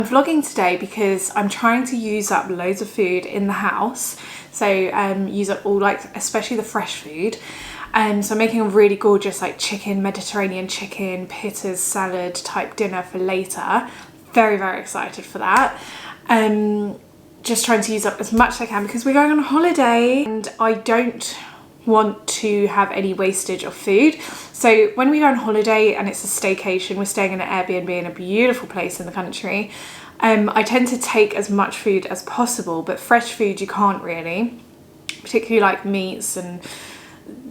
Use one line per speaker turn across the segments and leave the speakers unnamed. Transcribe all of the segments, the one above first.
I'm vlogging today because I'm trying to use up loads of food in the house. So use up all, like, especially the fresh food. So I'm making a really gorgeous like Mediterranean chicken, pittas, salad type dinner for later. Very, very excited for that. Just trying to use up as much as I can because we're going on holiday and I don't want to have any wastage of food. So when we go on holiday and it's a staycation, we're staying in an Airbnb in a beautiful place in the country. I tend to take as much food as possible, but fresh food you can't really, particularly like meats and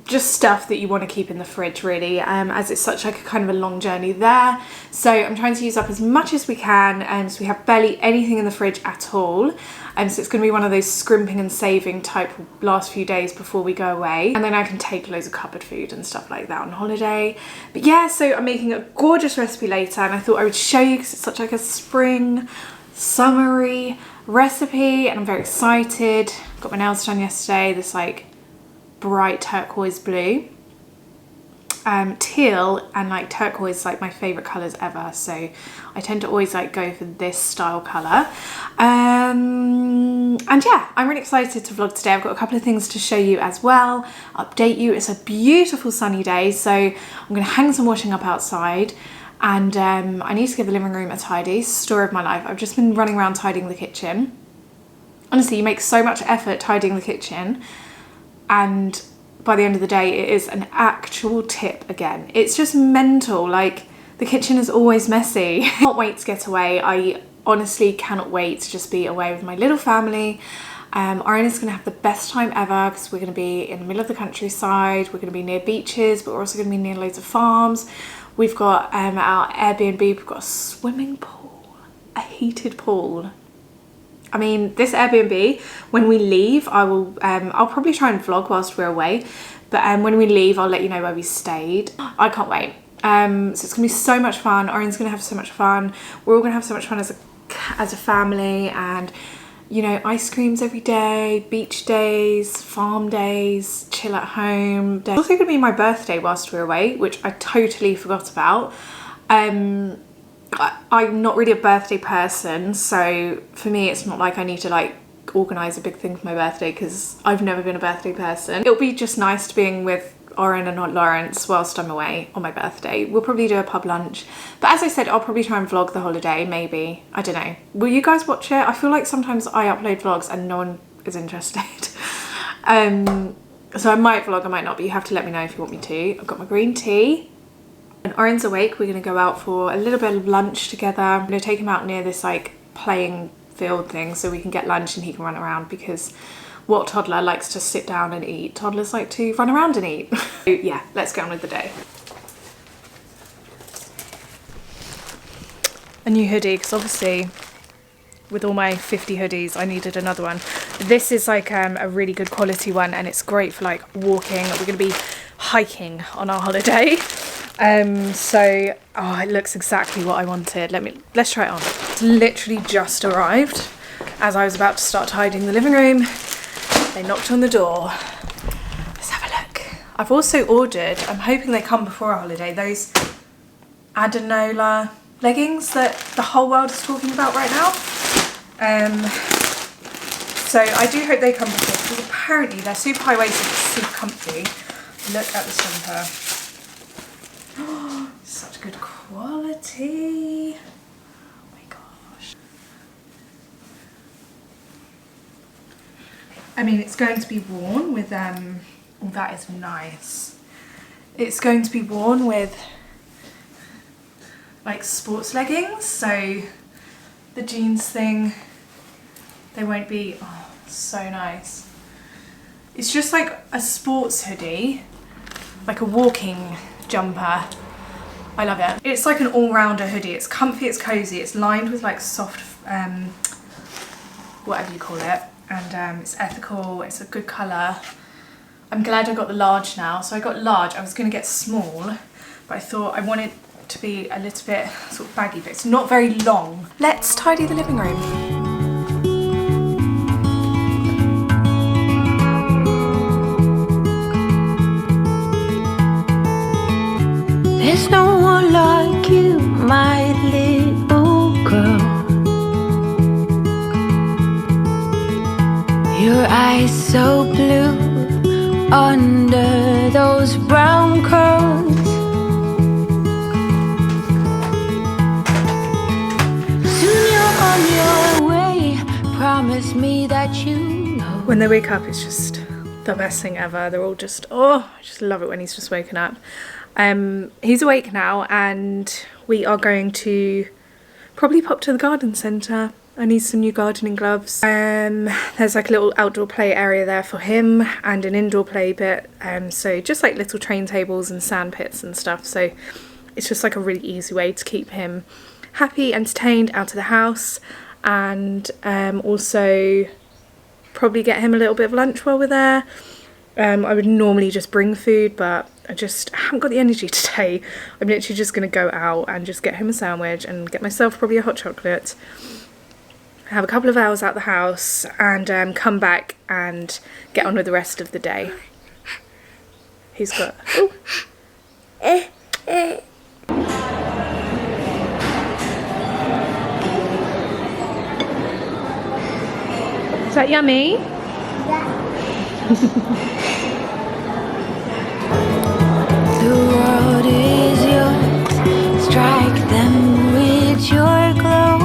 just stuff that you want to keep in the fridge really, as it's such like a kind of a long journey there. So I'm trying to use up as much as we can, so we have barely anything in the fridge at all. So it's going to be one of those scrimping and saving type last few days before we go away, and then I can take loads of cupboard food and stuff like that on holiday. But yeah, so I'm making a gorgeous recipe later, and I thought I would show you because it's such like a spring summery recipe and I'm very excited. Got my nails done yesterday, this like bright turquoise blue. Teal and like turquoise is like my favorite colors ever, so I tend to always like go for this style color. And yeah, I'm really excited to vlog today. I've got a couple of things to show you as well, update you. It's a beautiful sunny day, so I'm gonna hang some washing up outside, and I need to give the living room a tidy. Story of my life. I've just been running around tidying the kitchen. Honestly, you make so much effort tidying the kitchen, and by the end of the day it is an actual tip again. It's just mental, like the kitchen is always messy. I can't wait to get away. I honestly cannot wait to just be away with my little family. Ariana's gonna have the best time ever because we're gonna be in the middle of the countryside, we're gonna be near beaches, but we're also gonna be near loads of farms. We've got our Airbnb, we've got a swimming pool, a heated pool. I mean, this Airbnb, when we leave, I'll probably try and vlog whilst we're away, but when we leave, I'll let you know where we stayed. I can't wait. So it's gonna be so much fun. Oren's gonna have so much fun. We're all gonna have so much fun as a family, and you know, ice creams every day, beach days, farm days, chill at home. It's also gonna be my birthday whilst we're away, which I totally forgot about. I'm not really a birthday person, so for me it's not like I need to like organise a big thing for my birthday because I've never been a birthday person. It'll be just nice to being with Oren and not Lawrence whilst I'm away on my birthday. We'll probably do a pub lunch, but as I said, I'll probably try and vlog the holiday, maybe. I don't know. Will you guys watch it? I feel like sometimes I upload vlogs and no one is interested. So I might vlog, I might not, but you have to let me know if you want me to. I've got my green tea. And Oren's awake, we're gonna go out for a little bit of lunch together. I'm gonna take him out near this like playing field thing so we can get lunch and he can run around, because what toddler likes to sit down and eat? Toddlers like to run around and eat. So yeah, let's get on with the day. A new hoodie, because obviously with all my 50 hoodies I needed another one. This is like a really good quality one and it's great for like walking. We're gonna be hiking on our holiday. So it looks exactly what I wanted. Let's try it on. It's literally just arrived as I was about to start tidying the living room. They knocked on the door. Let's have a look. I've also ordered, I'm hoping they come before our holiday, those Adenola leggings that the whole world is talking about right now. So I do hope they come before, because apparently they're super high-waisted, super comfy. Look at this jumper. Such good quality. Oh my gosh. I mean, it's going to be worn with oh, that is nice. It's going to be worn with like sports leggings, so the jeans thing, they won't be, oh, so nice. It's just like a sports hoodie, like a walking jumper. I love it. It's like an all-rounder hoodie. It's comfy, it's cozy, it's lined with like soft, whatever you call it, and it's ethical, it's a good colour. I'm glad I got the large now. So I got large, I was going to get small, but I thought I wanted to be a little bit sort of baggy, but it's not very long. Let's tidy the living room.
There's no one like you, my little girl. Your eyes so blue under those brown curls. Soon you're on your way. Promise me that you know.
When they wake up, it's just the best thing ever. They're all just, oh, I just love it when he's just woken up. He's awake now, and we are going to probably pop to the garden centre. I need some new gardening gloves. There's like a little outdoor play area there for him and an indoor play bit. So just like little train tables and sand pits and stuff. So it's just like a really easy way to keep him happy, entertained, out of the house, and also probably get him a little bit of lunch while we're there. I would normally just bring food, but I just haven't got the energy today. I'm literally just going to go out and just get him a sandwich and get myself probably a hot chocolate. Have a couple of hours out the house and come back and get on with the rest of the day. He's got... Ooh. Is that yummy?
The world is yours. Strike them with your glow.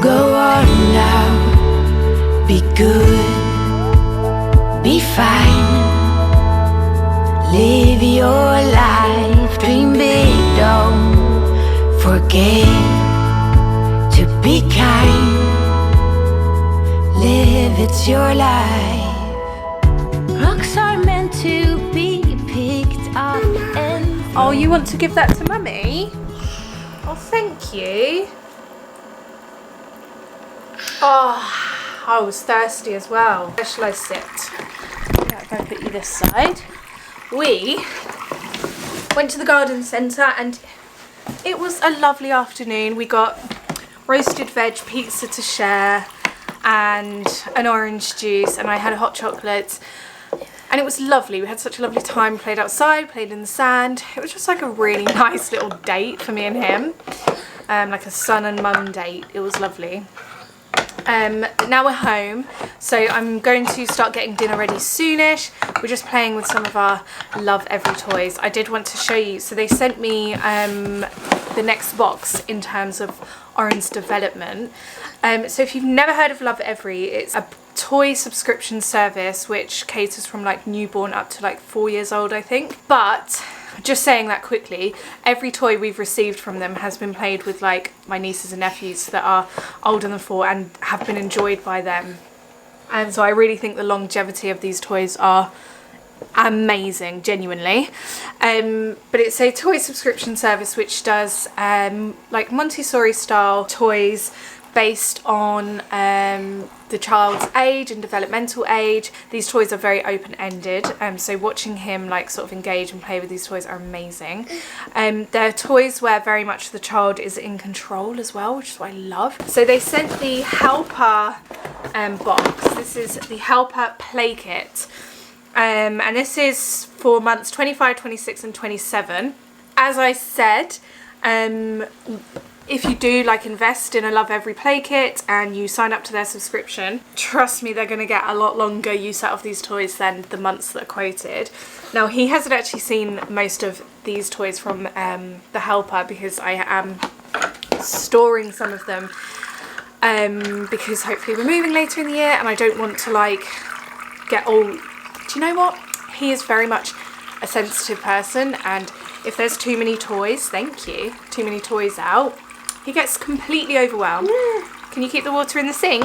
Go on now, be good, be fine. Live your life, dream big, don't forget to be kind. Live, it's your life. Rocks are meant to be picked up and...
Oh, you want to give that to Mummy? Oh, thank you. Oh, I was thirsty as well. Where shall I sit? Yeah, if I put you this side. We went to the garden centre and it was a lovely afternoon. We got roasted veg pizza to share and an orange juice, and I had a hot chocolate, and it was lovely. We had such a lovely time, played outside, played in the sand. It was just like a really nice little date for me and him, like a son and mum date. It was lovely. Now we're home, so I'm going to start getting dinner ready soonish. We're just playing with some of our Lovevery toys. I did want to show you, so they sent me the next box in terms of Oren's development. So if you've never heard of Lovevery, it's a toy subscription service which caters from like newborn up to like 4 years old, I think. But just saying that quickly, every toy we've received from them has been played with like my nieces and nephews that are older than 4 and have been enjoyed by them. And so I really think the longevity of these toys are amazing, genuinely. But it's a toy subscription service which does like Montessori style toys based on the child's age and developmental age. These toys are very open-ended, so watching him like sort of engage and play with these toys are amazing. They're toys where very much the child is in control as well, which is what I love. So they sent the Helper box. This is the Helper play kit, and this is for months 25, 26 and 27. As I said, if you do like invest in a Lovevery play kit and you sign up to their subscription, trust me, they're going to get a lot longer use out of these toys than the months that are quoted. Now, he hasn't actually seen most of these toys from the Helper because I am storing some of them because hopefully we're moving later in the year and I don't want to like get all... Do you know what? He is very much a sensitive person, and if there's too many toys, thank you, too many toys out, he gets completely overwhelmed. Can you keep the water in the sink?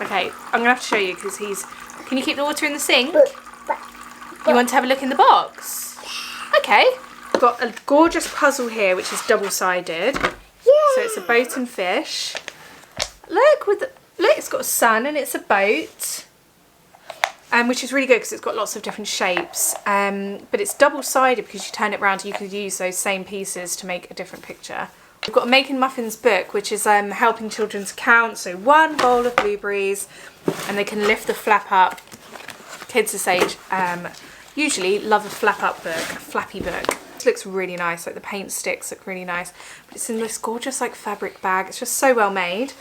Okay, I'm gonna have to show you because he's... Can you keep the water in the sink? You want to have a look in the box? Okay. I've got a gorgeous puzzle here which is double-sided. So it's a boat and fish. Look, look, it's got a sun and it's a boat. Which is really good because it's got lots of different shapes, but it's double-sided because you turn it around, you could use those same pieces to make a different picture. We've got a Making Muffins book, which is helping children to count, so 1 bowl of blueberries, and they can lift the flap up. Kids this age usually love a flap up book, a flappy book. box looks really nice, like the paint sticks look really nice, but it's in this gorgeous like fabric bag. It's just so well made.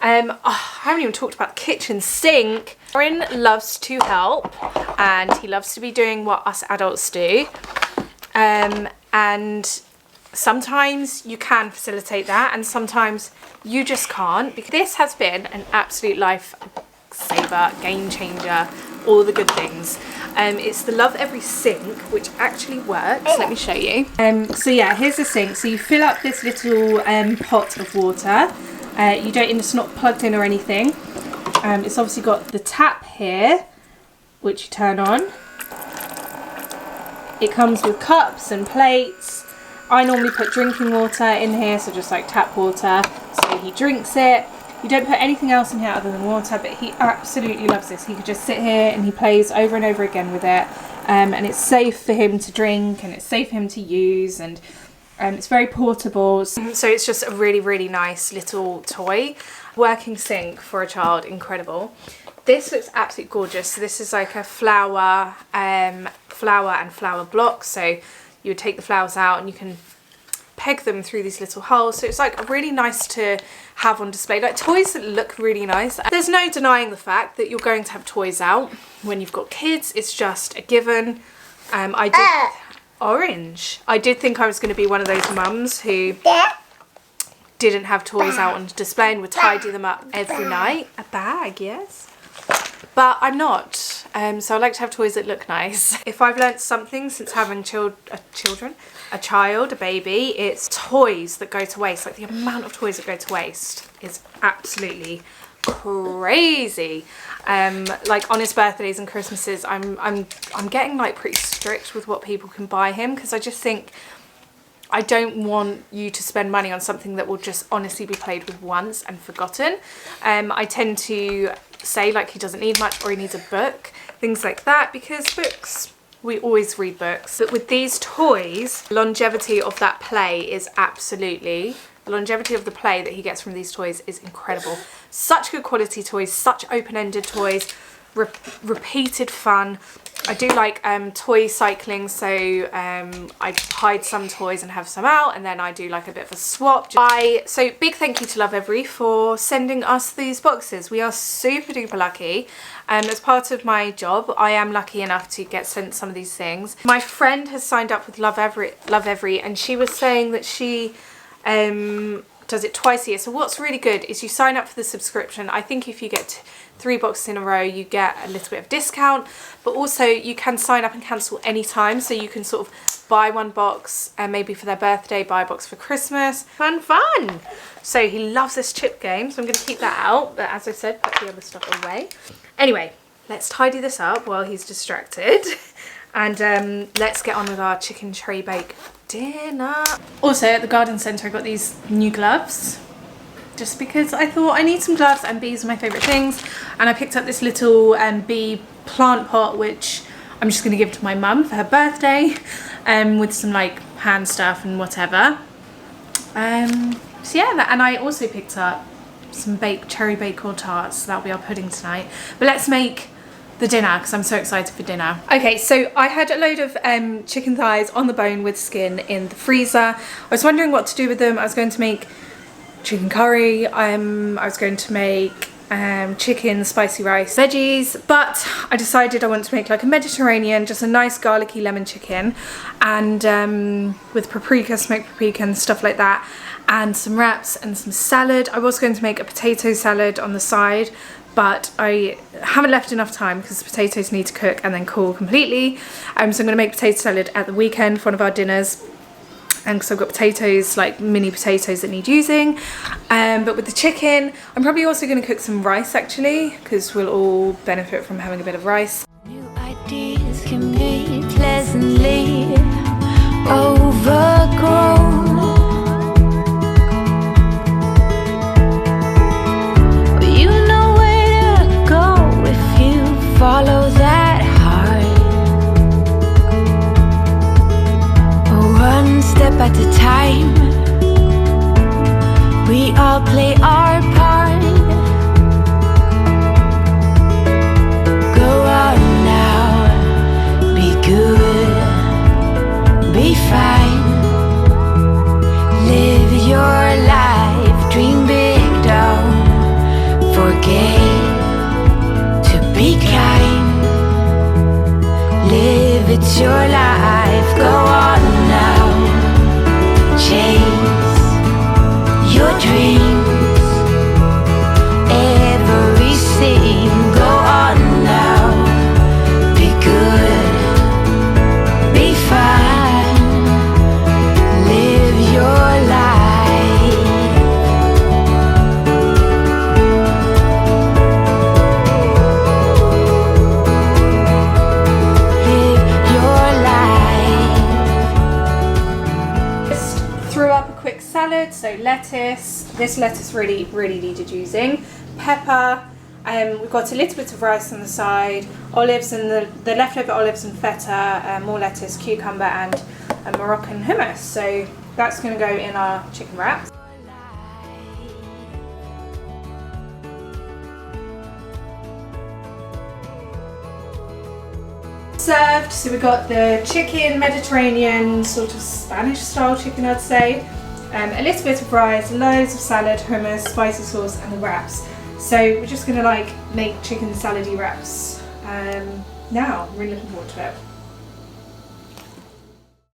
I haven't even talked about the kitchen sink. Orin loves to help and he loves to be doing what us adults do, and sometimes you can facilitate that and sometimes you just can't, because this has been an absolute lifesaver, game changer, all the good things. It's the Lovevery sink, which actually works. Let me show you. So yeah, here's the sink. So you fill up this little pot of water. You don't, it's not plugged in or anything. It's obviously got the tap here, which you turn on. It comes with cups and plates. I normally put drinking water in here, so just like tap water, so he drinks it. You don't put anything else in here other than water, but he absolutely loves this. He could just sit here and he plays over and over again with it, and it's safe for him to drink and it's safe for him to use, and it's very portable. So it's just a really, really nice little toy. Working sink for a child, incredible. This looks absolutely gorgeous. So this is like a flower and flower blocks. So you would take the flowers out and you can peg them through these little holes. So it's like really nice to have on display, like toys that look really nice. There's no denying the fact that you're going to have toys out when you've got kids. It's just a given. Orange. I did think I was going to be one of those mums who didn't have toys out on display and would tidy them up every night. A bag, yes. But I'm not. So I like to have toys that look nice. If I've learnt something since having a baby, it's toys that go to waste. Like the amount of toys that go to waste is absolutely crazy. Like on his birthdays and Christmases, I'm getting like pretty strict with what people can buy him, because I just think I don't want you to spend money on something that will just honestly be played with once and forgotten. I tend to say like he doesn't need much, or he needs a book, things like that, because books, we always read books. But with these toys, longevity of that play is absolutely, the longevity of the play that he gets from these toys is incredible. Such good quality toys, such open-ended toys, repeated fun. I do like toy cycling, so I hide some toys and have some out, and then I do like a bit of a swap. So big thank you to Lovevery for sending us these boxes. We are super duper lucky. As part of my job, I am lucky enough to get sent some of these things. My friend has signed up with Lovevery, and she was saying that she does it twice a year. So what's really good is you sign up for the subscription. I think if you get 3 boxes in a row, you get a little bit of discount, but also you can sign up and cancel anytime. So you can sort of buy 1 box and maybe for their birthday, buy a box for Christmas. Fun. So he loves this chip game, so I'm going to keep that out. But as I said, put the other stuff away. Anyway, let's tidy this up while he's distracted. And let's get on with our chicken TrayBake dinner. Also at the garden centre I got these new gloves, just because I thought I need some gloves, and bees are my favourite things. And I picked up this little bee plant pot, which I'm just going to give to my mum for her birthday, with some like hand stuff and whatever. So yeah, and I also picked up some cherry bake or tarts. That'll be our pudding tonight. But let's make the dinner, because I'm so excited for dinner. Okay, so I had a load of chicken thighs on the bone with skin in the freezer. I was wondering what to do with them. I was going to make chicken curry, I was going to make chicken spicy rice veggies, but I decided I want to make like a Mediterranean, just a nice garlicky lemon chicken, and with paprika, smoked paprika and stuff like that, and some wraps and some salad. I was going to make a potato salad on the side, but I haven't left enough time because the potatoes need to cook and then cool completely. So I'm going to make potato salad at the weekend for one of our dinners. And because I've got potatoes, like mini potatoes that need using. But with the chicken, I'm probably also going to cook some rice actually, because we'll all benefit from having a bit of rice.
New ideas can be pleasantly overgrown. But you know where to go if you follow that heart. One step at a time, we all play our part. Go out now, be good, be fine. It's your life, go on now. Chase your dreams, everything, go on now. Be good, be fine, live your life. Live your life.
Just threw up a quick salad, so lettuce. This lettuce really needed using. Pepper. We've got a little bit of rice on the side, olives and the leftover olives and feta, more lettuce, cucumber and a Moroccan hummus. So that's going to go in our chicken wraps. Served, so we've got the chicken, Mediterranean, sort of Spanish style chicken I'd say, a little bit of rice, loads of salad, hummus, spicy sauce and the wraps. So we're just going to like make chicken salady wraps now. I'm really looking forward to it.